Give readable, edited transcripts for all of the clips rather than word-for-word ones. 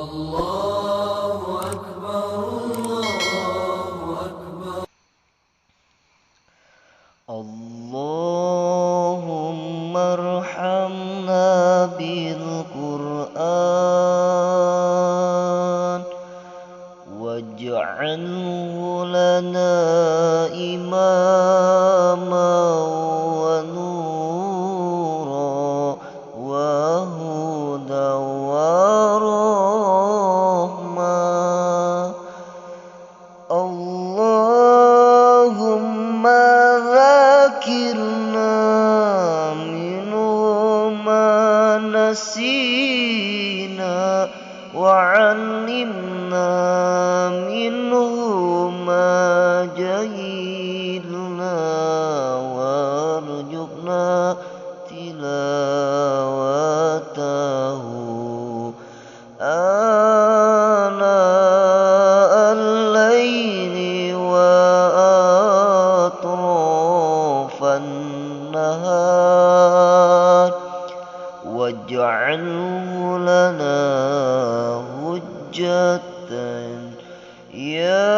Allahumma arhamna bil Qur'an waj'alhu lana imama wa nura wa huda wa rahmah. Allahumma dzakirna minhu ma nasina wa 'allimna minhu ma jahilna warzuqna tilawatahu ana al-laili wa atrafan nahar waj'alhu lana hujjatan ya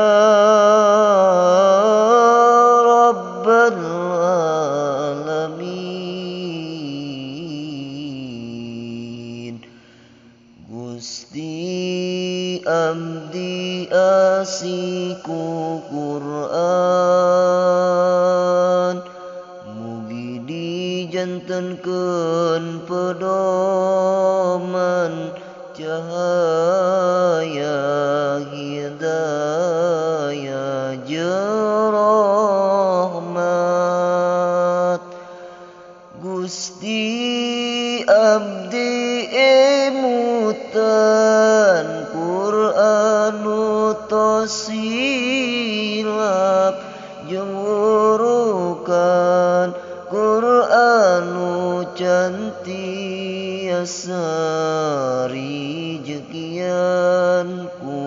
rabbal alamin. Gusti abdi asiku Qur'an mugi dijantenkeun pedoman cahaya hidayah jeung rahmat. Gusti abdi emutan Qur'an nu tos hilap jeung wurukan Qur'an nu cantiasa rijekian ku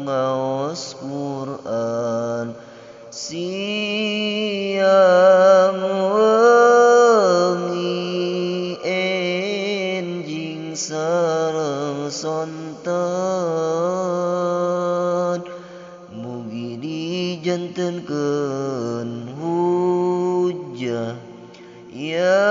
ngaos Qur'an siang wengi enjing sareng sonten mugi dijantenkeun hujjah ya